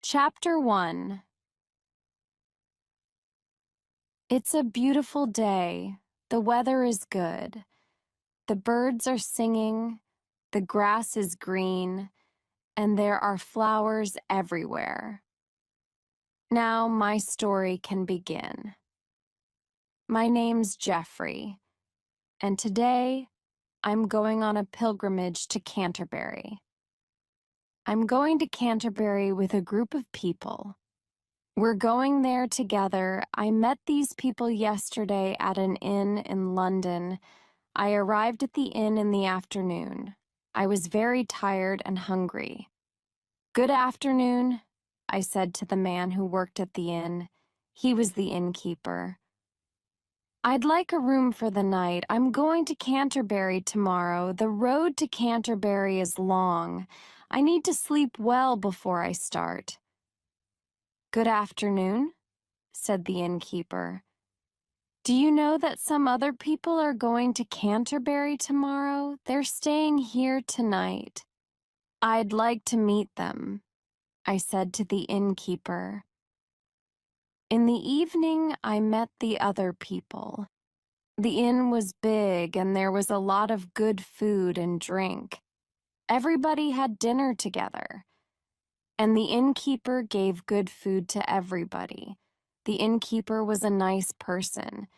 Chapter 1. It's a beautiful day. The weather is good. The birds are singing, the grass is green, and there are flowers everywhere. Now my story can begin. My name's Jeffrey, and today I'm going on a pilgrimage to Canterbury. I'm going to Canterbury with a group of people. We're going there together. I met these people yesterday at an inn in London. I arrived at the inn in the afternoon. I was very tired and hungry. "Good afternoon," I said to the man who worked at the inn. He was the innkeeper. "I'd like a room for the night. I'm going to Canterbury tomorrow. The road to Canterbury is long. I need to sleep well before I start." "Good afternoon," said the innkeeper. "Do you know that some other people are going to Canterbury tomorrow? They're staying here tonight." "I'd like to meet them," I said to the innkeeper. In the evening, I met the other people. The inn was big and there was a lot of good food and drink. Everybody had dinner together. And the innkeeper gave good food to everybody. The innkeeper was a nice person.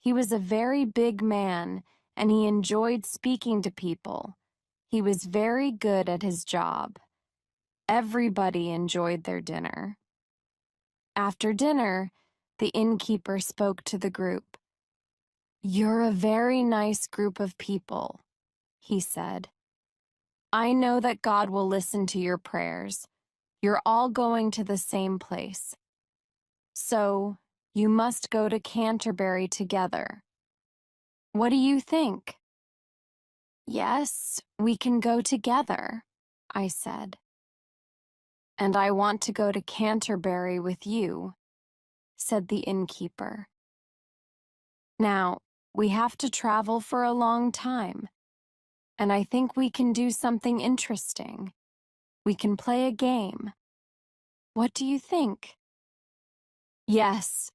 He was a very big man, and he enjoyed speaking to people. He was very good at his job. Everybody enjoyed their dinner. After dinner, the innkeeper spoke to the group. "You're a very nice group of people," he said. "I know that God will listen to your prayers. You're all going to the same place. So, you must go to Canterbury together. What do you think?" "Yes, we can go together," I said. "And I want to go to Canterbury with you," said the innkeeper. "Now, we have to travel for a long time, and I think we can do something interesting. We can play a game. What do you think?" "Yes,"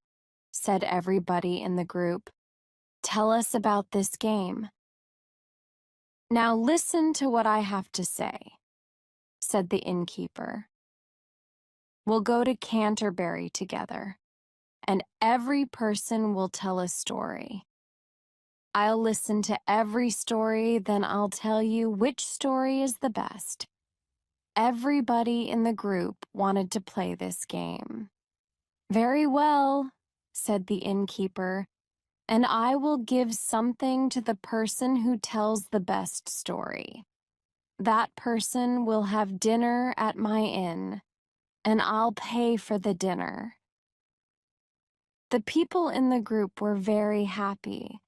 said everybody in the group. "Tell us about this game." "Now listen to what I have to say," said the innkeeper. "We'll go to Canterbury together, and every person will tell a story. I'll listen to every story, then I'll tell you which story is the best." Everybody in the group wanted to play this game. "Very well," said the innkeeper, "and I will give something to the person who tells the best story. That person will have dinner at my inn, and I'll pay for the dinner." The people in the group were very happy,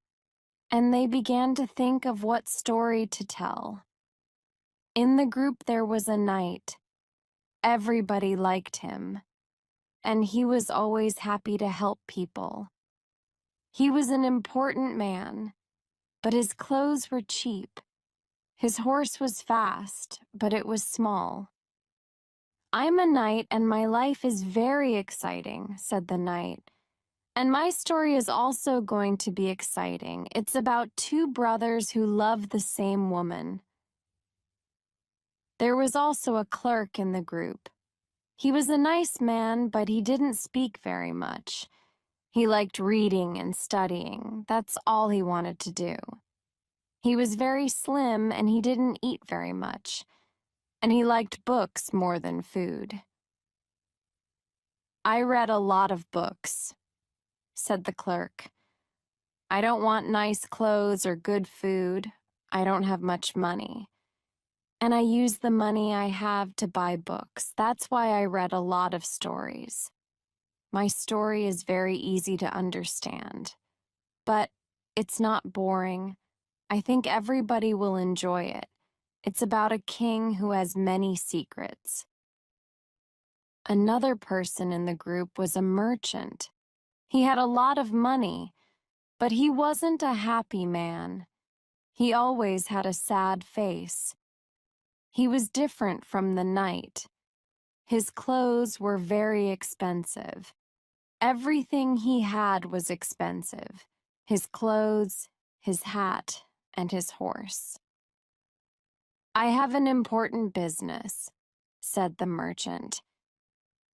and they began to think of what story to tell. In the group there was a knight. Everybody liked him, and he was always happy to help people. He was an important man, but his clothes were cheap. His horse was fast, but it was small. "I'm a knight, and my life is very exciting," said the knight. "And my story is also going to be exciting. It's about two brothers who love the same woman." There was also a clerk in the group. He was a nice man, but he didn't speak very much. He liked reading and studying. That's all he wanted to do. He was very slim, and he didn't eat very much. And he liked books more than food. "I read a lot of books," said the clerk. "I don't want nice clothes or good food. I don't have much money. And I use the money I have to buy books. That's why I read a lot of stories. My story is very easy to understand. But it's not boring. I think everybody will enjoy it. It's about a king who has many secrets." Another person in the group was a merchant. He had a lot of money, but he wasn't a happy man. He always had a sad face. He was different from the knight. His clothes were very expensive. Everything he had was expensive: his clothes, his hat, and his horse. "I have an important business," said the merchant,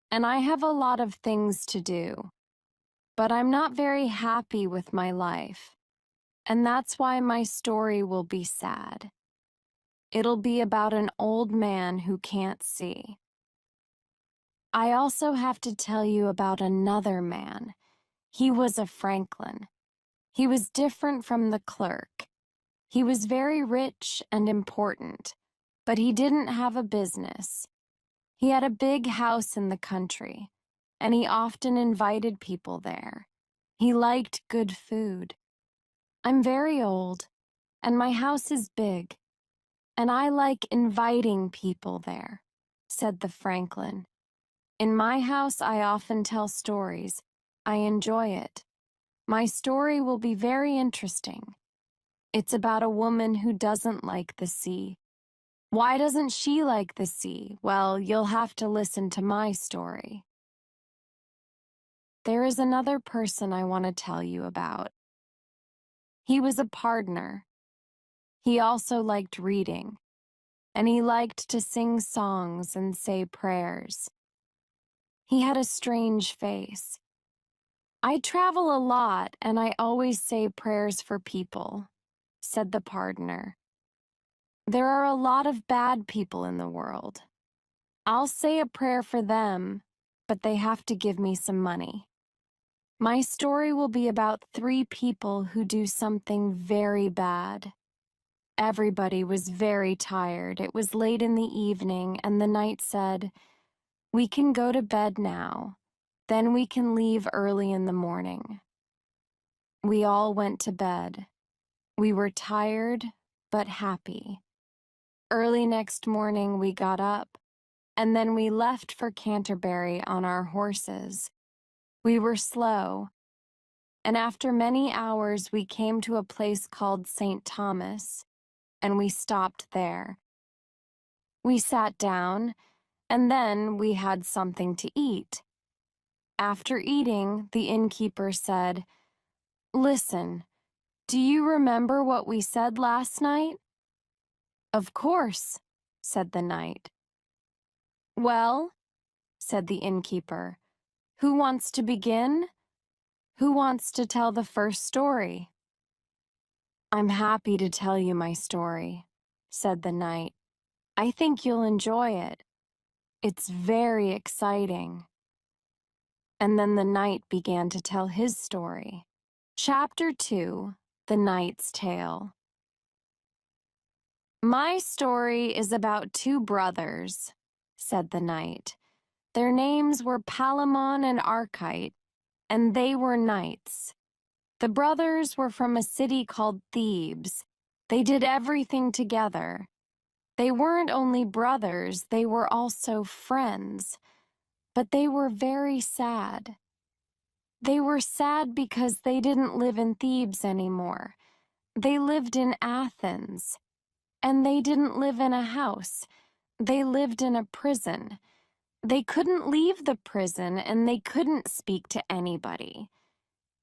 "and I have a lot of things to do. But I'm not very happy with my life, and that's why my story will be sad. It'll be about an old man who can't see. I also have to tell you about another man. He was a Franklin. He was different from the clerk. He was very rich and important, but he didn't have a business. He had a big house in the country, and he often invited people there. He liked good food. I'm very old, and my house is big, and I like inviting people there," said the Franklin. "In my house, I often tell stories. I enjoy it. My story will be very interesting. It's about a woman who doesn't like the sea. Why doesn't she like the sea? Well, you'll have to listen to my story. There is another person I want to tell you about. He was a pardoner. He also liked reading, and he liked to sing songs and say prayers. He had a strange face. I travel a lot, and I always say prayers for people," said the pardoner. "There are a lot of bad people in the world. I'll say a prayer for them, but they have to give me some money. My story will be about 3 people who do something very bad." Everybody was very tired. It was late in the evening, and the knight said, "We can go to bed now. Then we can leave early in the morning." We all went to bed. We were tired, but happy. Early next morning, we got up, and then we left for Canterbury on our horses. We were slow, and after many hours, we came to a place called St. Thomas, and we stopped there. We sat down, and then we had something to eat. After eating, the innkeeper said, "Listen, do you remember what we said last night?" "Of course," said the knight. "Well," said the innkeeper, "who wants to begin? Who wants to tell the first story?" "I'm happy to tell you my story," said the knight. "I think you'll enjoy it. It's very exciting." And then the knight began to tell his story. Chapter 2: The Knight's Tale. "My story is about 2 brothers," said the knight. "Their names were Palamon and Archite, and they were knights. The brothers were from a city called Thebes. They did everything together. They weren't only brothers, they were also friends. But they were very sad. They were sad because they didn't live in Thebes anymore. They lived in Athens. And they didn't live in a house. They lived in a prison. They couldn't leave the prison, and they couldn't speak to anybody.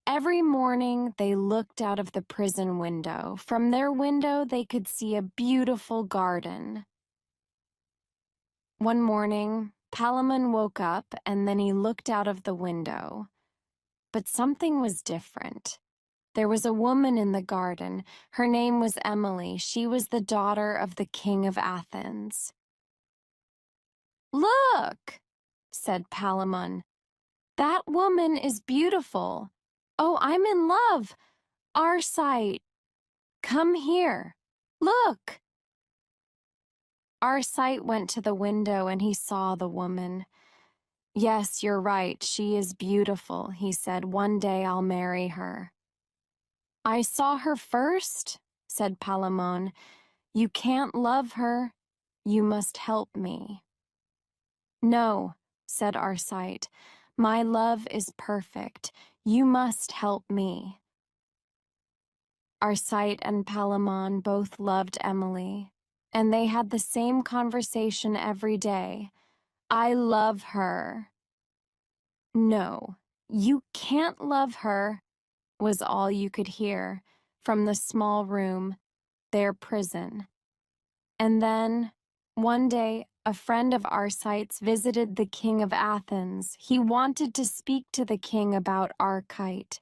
Every morning, they looked out of the prison window. From their window, they could see a beautiful garden. One morning, Palamon woke up, and then he looked out of the window. But something was different. There was a woman in the garden. Her name was Emily. She was the daughter of the king of Athens. "Look," said Palamon. "That woman is beautiful. Oh, I'm in love. Arcite, come here. Look." Arcite went to the window and he saw the woman. "Yes, you're right. She is beautiful," he said. "One day I'll marry her." "I saw her first," said Palamon. "You can't love her. You must help me." "No," said Arcite. "My love is perfect. You must help me." Arcite and Palamon both loved Emily, and they had the same conversation every day. I love her. No, you can't love her, was all you could hear from the small room, their prison. And then, one day, a friend of Arcite's visited the king of Athens. He wanted to speak to the king about Arcite.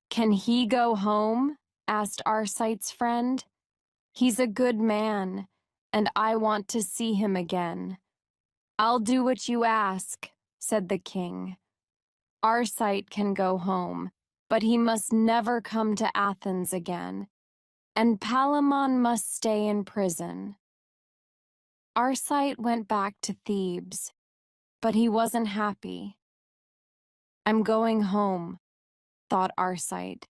Can he go home? Asked Arcite's friend. He's a good man, and I want to see him again. I'll do what you ask, said the king. Arcite can go home, but he must never come to Athens again, and Palamon must stay in prison. Arcite went back to Thebes, but he wasn't happy. I'm going home, thought Arcite,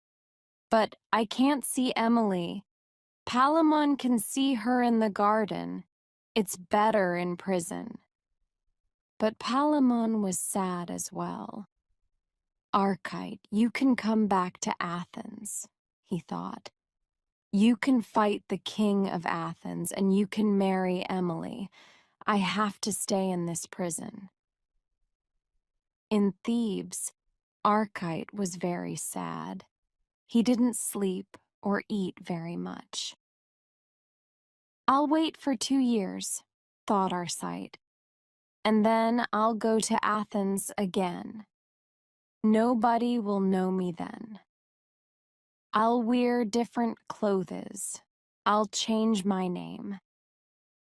but I can't see Emily. Palamon can see her in the garden. It's better in prison. But Palamon was sad as well. Arcite, you can come back to Athens, he thought. You can fight the king of Athens, and you can marry Emily. I have to stay in this prison. In Thebes, Arcite was very sad. He didn't sleep or eat very much. I'll wait for 2 years, thought Arcite, and then I'll go to Athens again. Nobody will know me then. I'll wear different clothes. I'll change my name.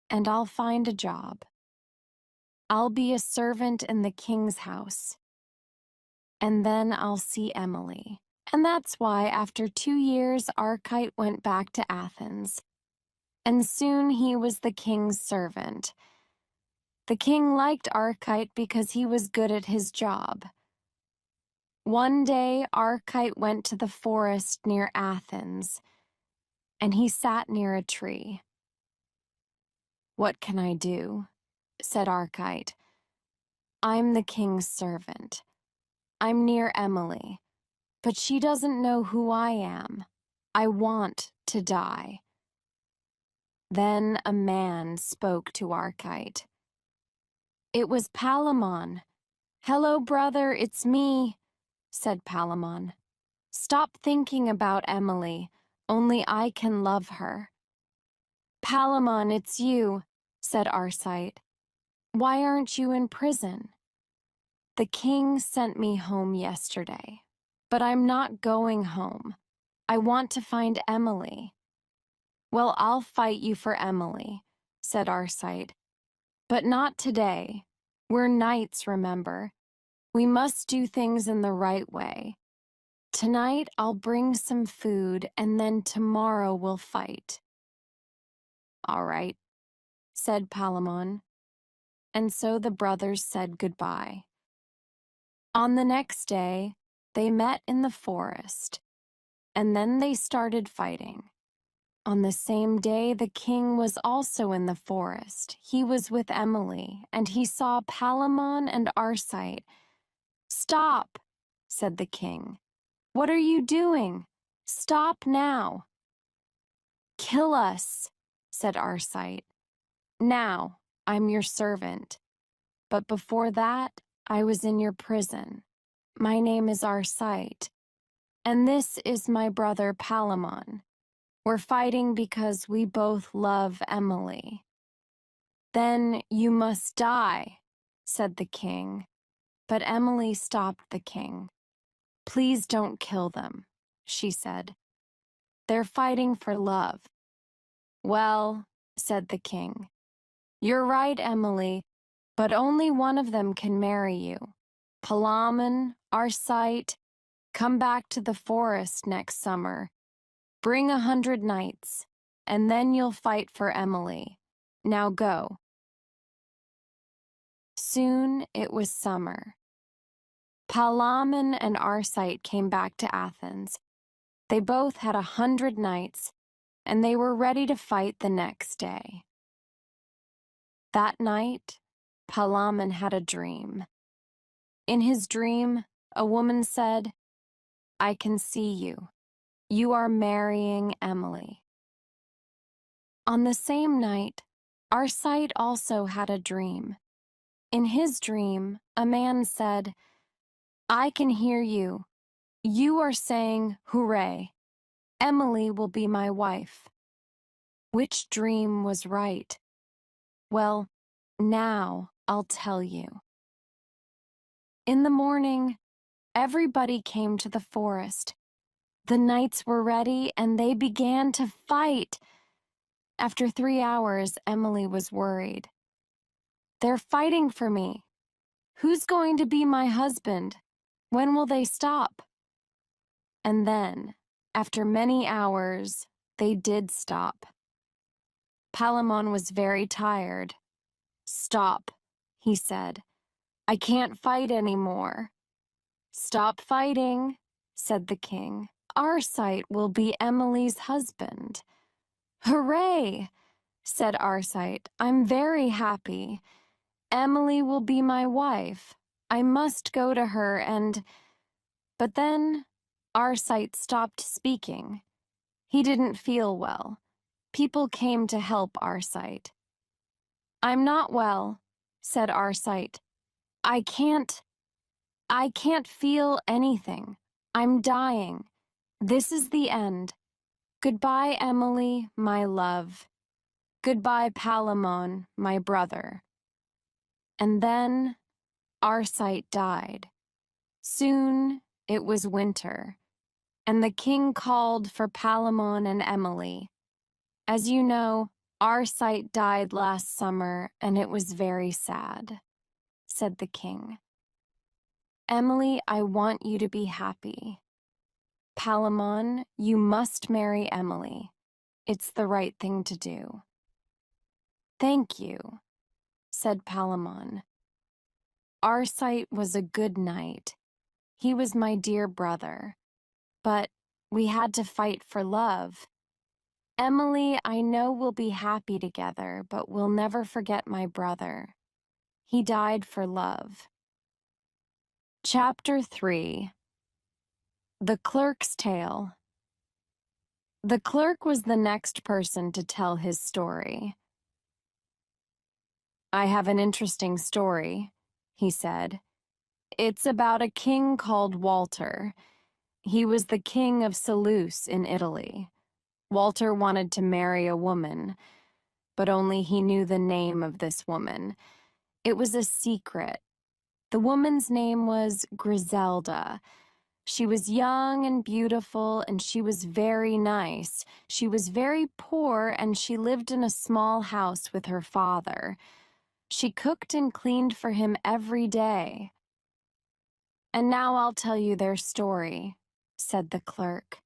And I'll find a job. I'll be a servant in the king's house. And then I'll see Emily. And that's why after 2 years, Arcite went back to Athens. And soon he was the king's servant. The king liked Arcite because he was good at his job. One day, Arcite went to the forest near Athens, and he sat near a tree. What can I do? Said Arcite. I'm the king's servant. I'm near Emily, but she doesn't know who I am. I want to die. Then a man spoke to Arcite. It was Palamon. Hello, brother, it's me, said Palamon. Stop thinking about Emily. Only I can love her. Palamon, it's you, said Arcite. Why aren't you in prison? The king sent me home yesterday, but I'm not going home. I want to find Emily. Well, I'll fight you for Emily, said Arcite. But not today. We're knights, remember. We must do things in the right way. Tonight I'll bring some food, and then tomorrow we'll fight. All right, said Palamon. And so the brothers said goodbye. On the next day, they met in the forest, and then they started fighting. On the same day, the king was also in the forest. He was with Emily, and he saw Palamon and Arcite. Stop, said the king. What are you doing? Stop now. Kill us, said Arcite. Now, I'm your servant. But before that, I was in your prison. My name is Arcite, and this is my brother Palamon. We're fighting because we both love Emily. Then you must die, said the king. But Emily stopped the king. Please don't kill them, she said. They're fighting for love. Well, said the king, you're right, Emily, but only one of them can marry you. Palamon, Arcite, come back to the forest next summer. Bring 100 knights, and then you'll fight for Emily. Now go. Soon it was summer. Palamon and Arcite came back to Athens. They both had 100 knights, and they were ready to fight the next day. That night, Palamon had a dream. In his dream, a woman said, I can see you. You are marrying Emily. On the same night, Arcite also had a dream. In his dream, a man said, "I can hear you. You are saying, 'Hooray! Emily will be my wife.'" Which dream was right? Well, now I'll tell you. In the morning, everybody came to the forest. The knights were ready and they began to fight. After 3 hours, Emily was worried. "They're fighting for me. Who's going to be my husband? When will they stop?" And then, after many hours, they did stop. Palamon was very tired. "Stop," he said. "I can't fight anymore." "Stop fighting," said the king. "Arcite will be Emily's husband." "Hooray!" said Arcite. "I'm very happy. Emily will be my wife. I must go to her and—" But then Arcite stopped speaking. He didn't feel well. People came to help Arcite. "I'm not well," said Arcite. I can't feel anything. I'm dying. This is the end. Goodbye, Emily, my love. Goodbye, Palamon, my brother." And then Arcite died. Soon it was winter, and the king called for Palamon and Emily. As you know, Arcite died last summer, and it was very sad, said the king. "Emily, I want you to be happy. Palamon, you must marry Emily. It's the right thing to do." "Thank you," said Palamon. "Arcite was a good knight. He was my dear brother. But we had to fight for love. Emily, I know we'll be happy together, but we'll never forget my brother. He died for love." Chapter 3. The Clerk's Tale. The clerk was the next person to tell his story. "I have an interesting story," he said. "It's about a king called Walter. He was the king of Seleuce in Italy. Walter wanted to marry a woman, but only he knew the name of this woman. It was a secret. The woman's name was Griselda. She was young and beautiful, and she was very nice. She was very poor, and she lived in a small house with her father. She cooked and cleaned for him every day." "And now I'll tell you their story," said the clerk.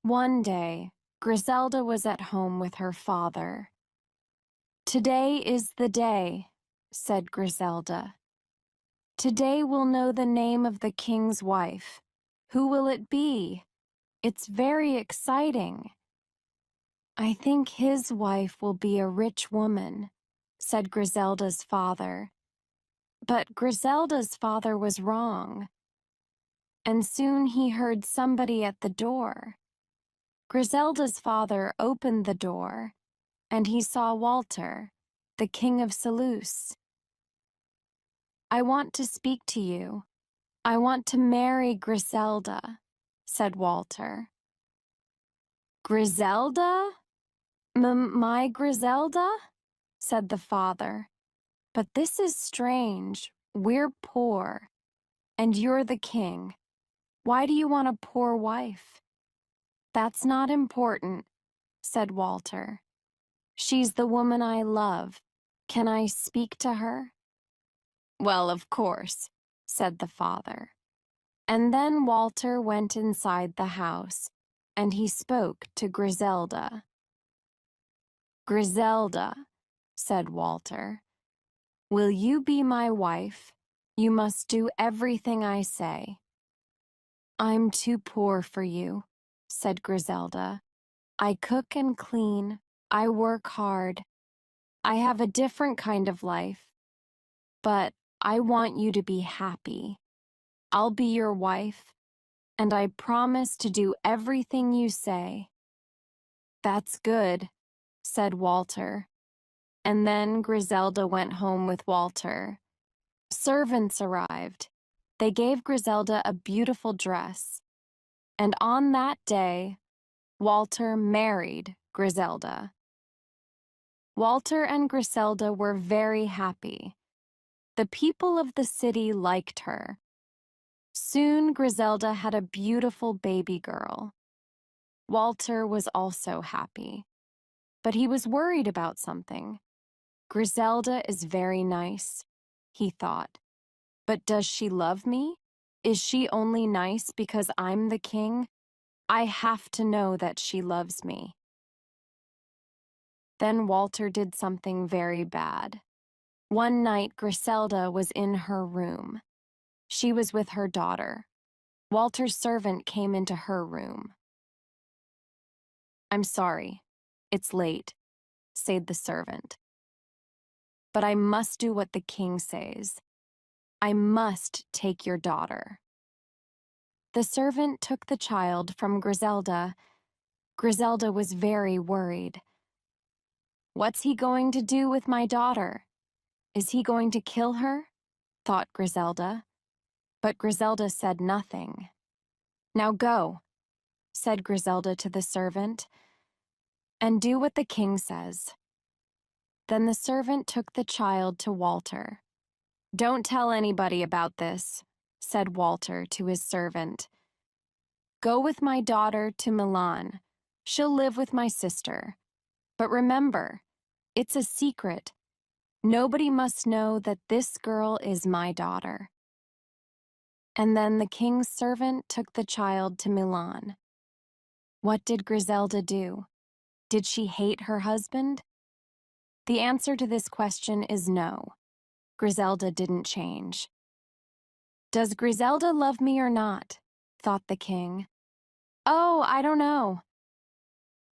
One day, Griselda was at home with her father. "Today is the day," said Griselda. "Today we'll know the name of the king's wife. Who will it be? It's very exciting." "I think his wife will be a rich woman," said Griselda's father. But Griselda's father was wrong. And soon he heard somebody at the door. Griselda's father opened the door, and he saw Walter, the king of Seleuce. "I want to speak to you. I want to marry Griselda," said Walter. "Griselda? My Griselda?" said the father. "But this is strange. We're poor, and you're the king. Why do you want a poor wife?" "That's not important," said Walter. "She's the woman I love. Can I speak to her?" "Well, of course," said the father. And then Walter went inside the house, and he spoke to Griselda. "Griselda," said Walter, "will you be my wife? You must do everything I say." "I'm too poor for you," said Griselda. "I cook and clean. I work hard. I have a different kind of life. But I want you to be happy. I'll be your wife, and I promise to do everything you say." "That's good," said Walter. and then Griselda went home with Walter. Servants arrived. They gave Griselda a beautiful dress. And on that day, Walter married Griselda. Walter and Griselda were very happy. The people of the city liked her. Soon Griselda had a beautiful baby girl. Walter was also happy, but he was worried about something. Griselda is very nice, he thought. But does she love me? Is she only nice because I'm the king? I have to know that she loves me. Then Walter did something very bad. One night, Griselda was in her room. She was with her daughter. Walter's servant came into her room. "I'm sorry. It's late," said the servant. "But I must do what the king says. I must take your daughter." The servant took the child from Griselda. Griselda was very worried. "What's he going to do with my daughter? Is he going to kill her?" thought Griselda. But Griselda said nothing. "Now go," said Griselda to the servant, "and do what the king says." Then the servant took the child to Walter. "Don't tell anybody about this," said Walter to his servant. "Go with my daughter to Milan. She'll live with my sister. But remember, it's a secret. Nobody must know that this girl is my daughter." And then the king's servant took the child to Milan. What did Griselda do? Did she hate her husband? The answer to this question is no. Griselda didn't change. "Does Griselda love me or not?" thought the king. "Oh, I don't know."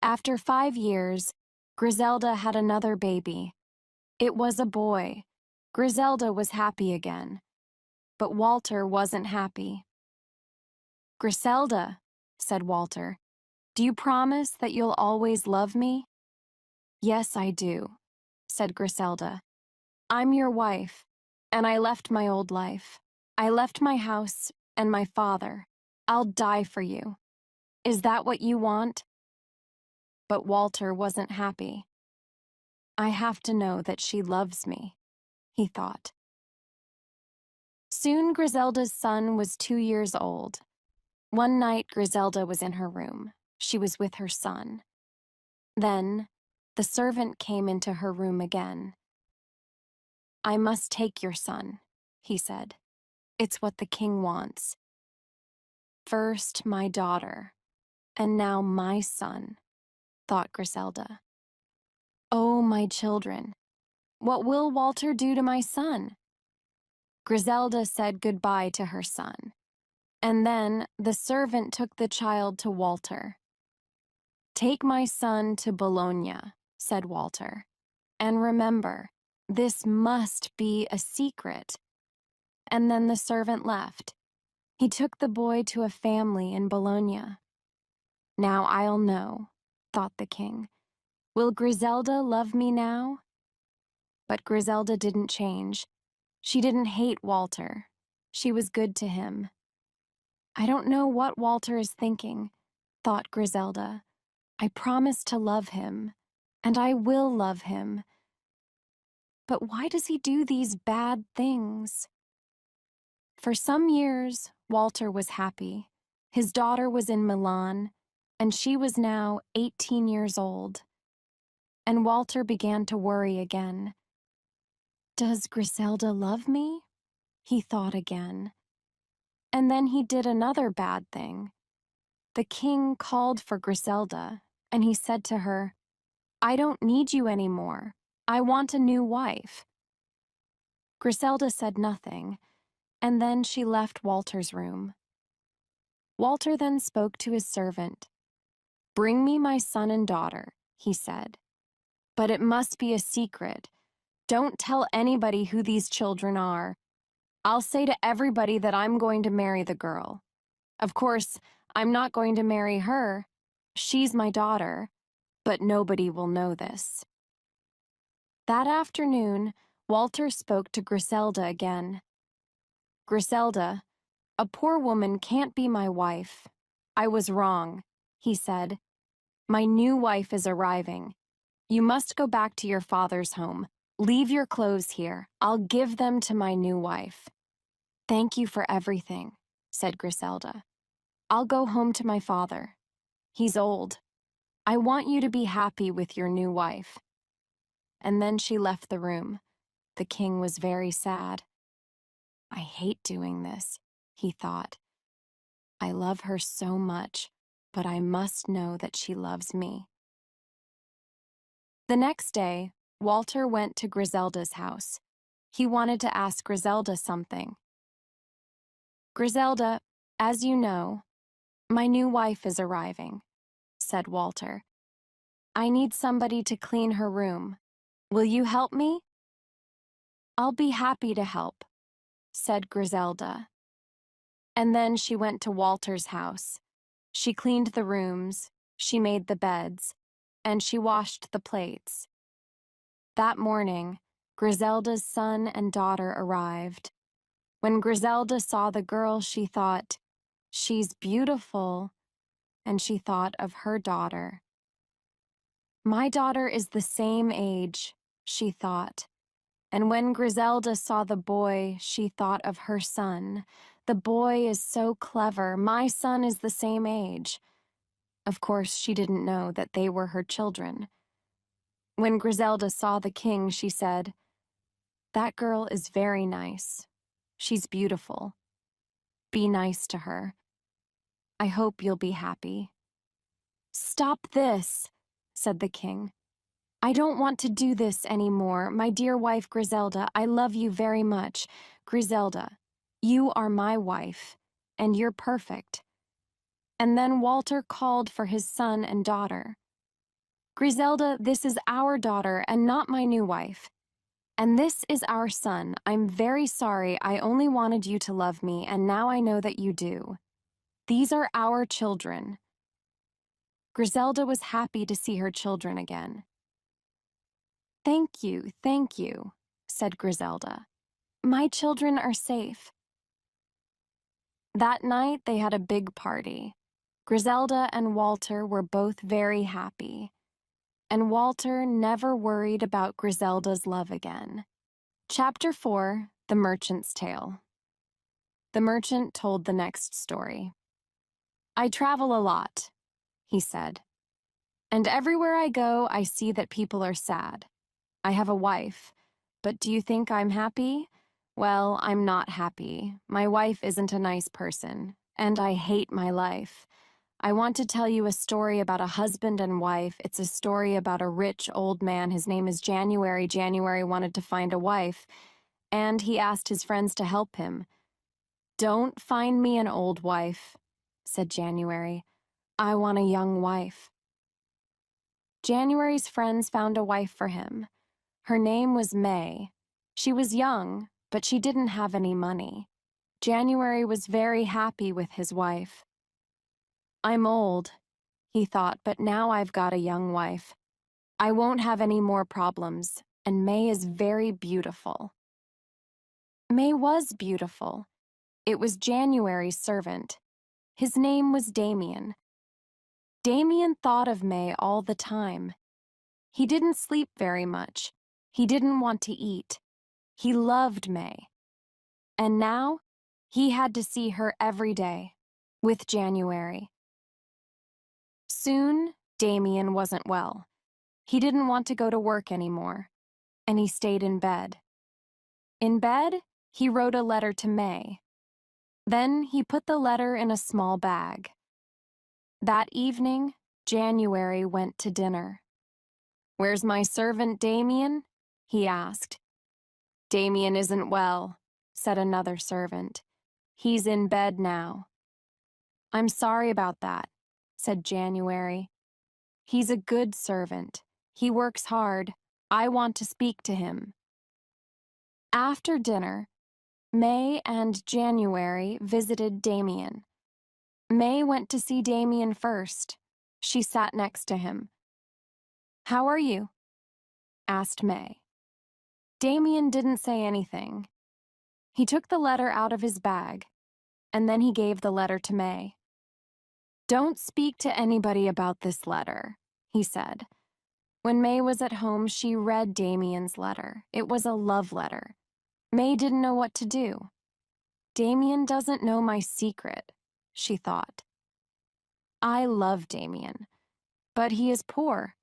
After 5 years, Griselda had another baby. It was a boy. Griselda was happy again. But Walter wasn't happy. "Griselda," said Walter, "do you promise that you'll always love me?" "Yes, I do," said Griselda. "I'm your wife, and I left my old life. I left my house and my father. I'll die for you. Is that what you want?" But Walter wasn't happy. "I have to know that she loves me," he thought. Soon Griselda's son was 2 years old. One night Griselda was in her room. She was with her son. Then the servant came into her room again. "I must take your son," he said. "It's what the king wants. First my daughter, and now my son," thought Griselda. "Oh, my children, what will Walter do to my son?" Griselda said goodbye to her son. And then the servant took the child to Walter. "Take my son to Bologna," said Walter. "And remember, this must be a secret." And then the servant left. He took the boy to a family in Bologna. "Now I'll know," thought the king. "Will Griselda love me now?" But Griselda didn't change. She didn't hate Walter. She was good to him. "I don't know what Walter is thinking," thought Griselda. "I promised to love him, and I will love him. But why does he do these bad things?" For some years, Walter was happy. His daughter was in Milan, and she was now 18 years old. And Walter began to worry again. "Does Griselda love me?" he thought again. And then he did another bad thing. The king called for Griselda, and he said to her, "I don't need you anymore. I want a new wife." Griselda said nothing, and then she left Walter's room. Walter then spoke to his servant. "Bring me my son and daughter," he said. "But it must be a secret. Don't tell anybody who these children are. I'll say to everybody that I'm going to marry the girl. Of course, I'm not going to marry her. She's my daughter, but nobody will know this." That afternoon, Walter spoke to Griselda again. "Griselda, a poor woman can't be my wife. I was wrong," he said. "My new wife is arriving. You must go back to your father's home. Leave your clothes here. I'll give them to my new wife." "Thank you for everything," said Griselda. "I'll go home to my father. He's old. I want you to be happy with your new wife." And then she left the room. The king was very sad. "I hate doing this," he thought. "I love her so much, but I must know that she loves me." The next day, Walter went to Griselda's house. He wanted to ask Griselda something. "Griselda, as you know, my new wife is arriving," said Walter. "I need somebody to clean her room. Will you help me?" "I'll be happy to help," said Griselda. And then she went to Walter's house. She cleaned the rooms, she made the beds, and she washed the plates. That morning, Griselda's son and daughter arrived. When Griselda saw the girl, she thought, "She's beautiful," and she thought of her daughter. "My daughter is the same age," she thought. And when Griselda saw the boy, she thought of her son. "The boy is so clever. My son is the same age." Of course, she didn't know that they were her children. When Griselda saw the king, she said, "That girl is very nice. She's beautiful. Be nice to her. I hope you'll be happy." "Stop this," said the king. "I don't want to do this anymore. My dear wife Griselda, I love you very much. Griselda, you are my wife, and you're perfect." And then Walter called for his son and daughter. "Griselda, this is our daughter and not my new wife. And this is our son. I'm very sorry. I only wanted you to love me, and now I know that you do. These are our children." Griselda was happy to see her children again. Thank you," said Griselda. "My children are safe." That night they had a big party. Griselda and Walter were both very happy. And Walter never worried about Griselda's love again. Chapter 4, The Merchant's Tale. The merchant told the next story. "I travel a lot," he said. "And everywhere I go, I see that people are sad. I have a wife, but do you think I'm happy? Well, I'm not happy. My wife isn't a nice person, and I hate my life. I want to tell you a story about a husband and wife. It's a story about a rich old man. His name is January. January wanted to find a wife, and he asked his friends to help him. 'Don't find me an old wife,' said January. 'I want a young wife.' January's friends found a wife for him. Her name was May. She was young, but she didn't have any money. January was very happy with his wife. 'I'm old,' he thought, 'but now I've got a young wife. I won't have any more problems, and May is very beautiful.' May was beautiful. It was January's servant. His name was Damien. Damien thought of May all the time. He didn't sleep very much. He didn't want to eat. He loved May. And now, he had to see her every day, with January. Soon, Damien wasn't well. He didn't want to go to work anymore, and he stayed in bed. In bed, he wrote a letter to May. Then he put the letter in a small bag. That evening, January went to dinner. "Where's my servant Damien?" he asked. "Damien isn't well," said another servant. "He's in bed now." "I'm sorry about that," said January. "He's a good servant. He works hard. I want to speak to him." After dinner, May and January visited Damien. May went to see Damien first. She sat next to him. "How are you?" asked May. Damien didn't say anything. He took the letter out of his bag, and then he gave the letter to May. "Don't speak to anybody about this letter," he said. When May was at home, she read Damien's letter. It was a love letter. May didn't know what to do. Damien doesn't know my secret, she thought. I love Damien, but he is poor,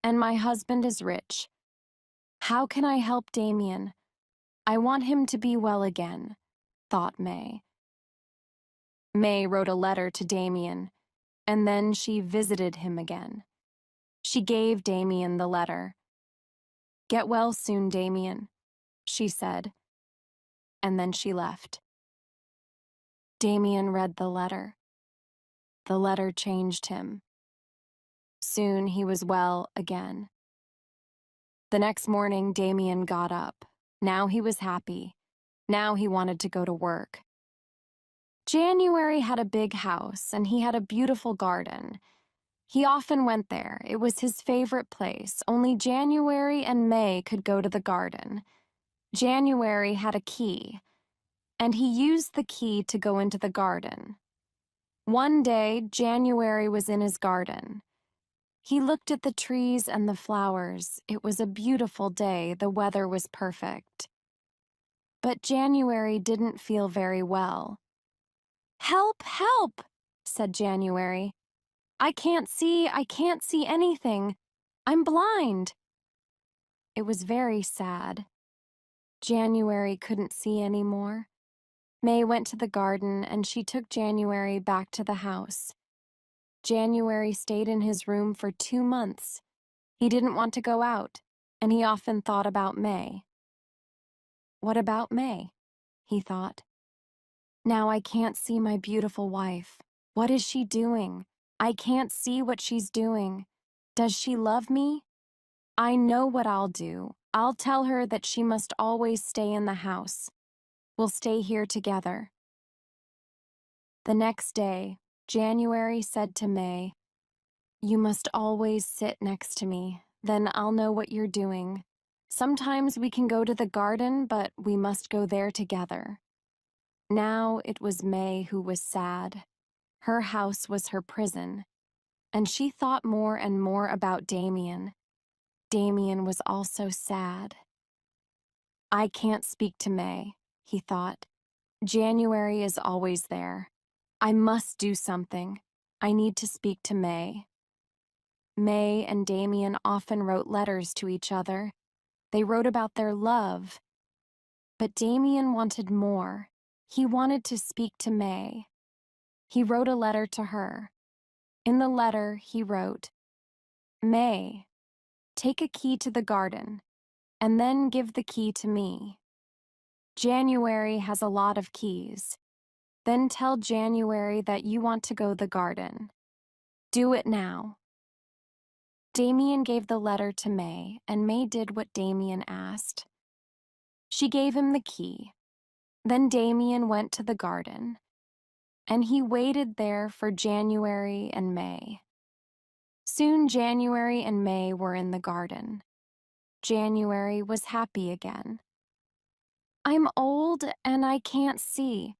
and my husband is rich. How can I help Damien? I want him to be well again, thought May. May wrote a letter to Damien, and then she visited him again. She gave Damien the letter. "Get well soon, Damien," she said, and then she left. Damien read the letter. The letter changed him. Soon he was well again. The next morning, Damien got up. Now he was happy. Now he wanted to go to work. January had a big house, and he had a beautiful garden. He often went there. It was his favorite place. Only January and May could go to the garden. January had a key, and he used the key to go into the garden. One day, January was in his garden. He looked at the trees and the flowers. It was a beautiful day. The weather was perfect. But January didn't feel very well. "Help, help," said January. I can't see anything. I'm blind." It was very sad. January couldn't see anymore. May went to the garden, and she took January back to the house. January stayed in his room for 2 months. He didn't want to go out, and he often thought about May. What about May? He thought. Now I can't see my beautiful wife. What is she doing? I can't see what she's doing. Does she love me? I know what I'll do. I'll tell her that she must always stay in the house. We'll stay here together. The next day, January said to May, "You must always sit next to me. Then I'll know what you're doing. Sometimes we can go to the garden, but we must go there together." Now it was May who was sad. Her house was her prison, and she thought more and more about Damien. Damien was also sad. I can't speak to May, he thought. January is always there. I must do something. I need to speak to May. May and Damien often wrote letters to each other. They wrote about their love. But Damien wanted more. He wanted to speak to May. He wrote a letter to her. In the letter, he wrote, May, take a key to the garden, and then give the key to me. January has a lot of keys. Then tell January that you want to go the garden. Do it now. Damien gave the letter to May, and May did what Damien asked. She gave him the key. Then Damien went to the garden, and he waited there for January and May. Soon January and May were in the garden. January was happy again. I'm old and I can't see,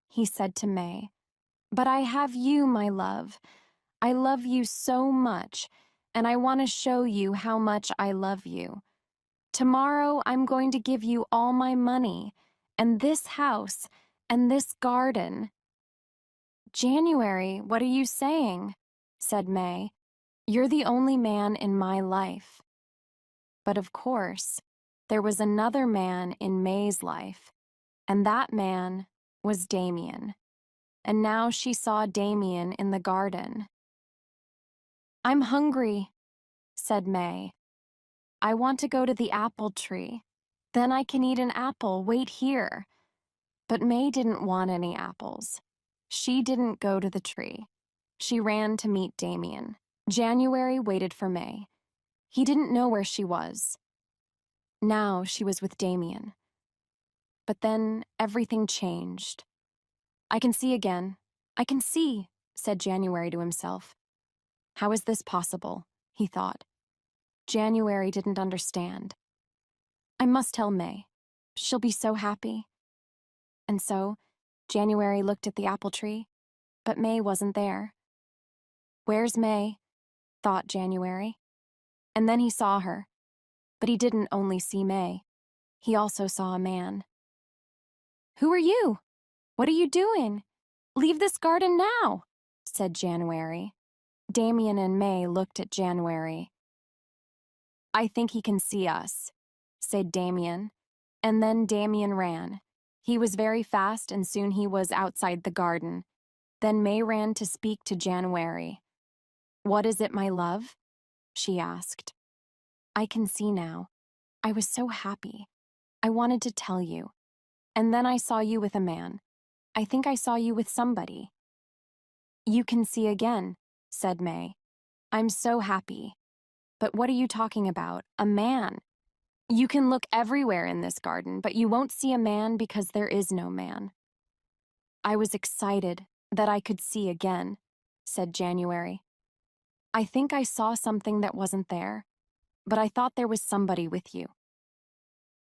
he said to May. But I have you, my love. I love you so much, and I want to show you how much I love you. Tomorrow I'm going to give you all my money, and this house, and this garden. January, what are you saying? Said May. You're the only man in my life. But of course, there was another man in May's life, and that man was Damien. And now she saw Damien in the garden. I'm hungry, said May. I want to go to the apple tree. Then I can eat an apple. Wait here. But May didn't want any apples. She didn't go to the tree. She ran to meet Damien. January waited for May. He didn't know where she was. Now she was with Damien. But then everything changed. I can see again. I can see, said January to himself. How is this possible? He thought. January didn't understand. I must tell May. She'll be so happy. And so, January looked at the apple tree, but May wasn't there. Where's May? Thought January. And then he saw her. But he didn't only see May. He also saw a man. Who are you? What are you doing? Leave this garden now, said January. Damien and May looked at January. I think he can see us, said Damien. And then Damien ran. He was very fast and soon he was outside the garden. Then May ran to speak to January. What is it, my love? She asked. I can see now. I was so happy. I wanted to tell you. And then I saw you with a man. I think I saw you with somebody. You can see again, said May. I'm so happy. But what are you talking about? A man? You can look everywhere in this garden, but you won't see a man because there is no man. I was excited that I could see again, said January. I think I saw something that wasn't there, but I thought there was somebody with you.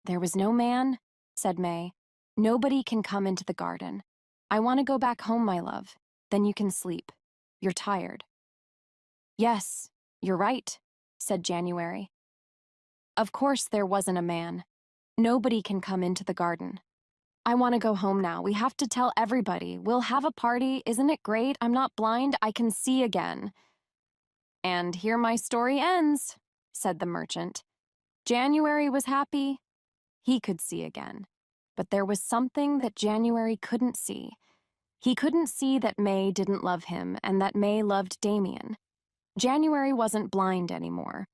There was no man, said May. Nobody can come into the garden. I want to go back home, my love. Then you can sleep. You're tired. Yes, you're right, said January. Of course there wasn't a man. Nobody can come into the garden. I want to go home now. We have to tell everybody. We'll have a party. Isn't it great? I'm not blind. I can see again. And here my story ends, said the merchant. January was happy. He could see again. But there was something that January couldn't see. He couldn't see that May didn't love him and that May loved Damien. January wasn't blind anymore.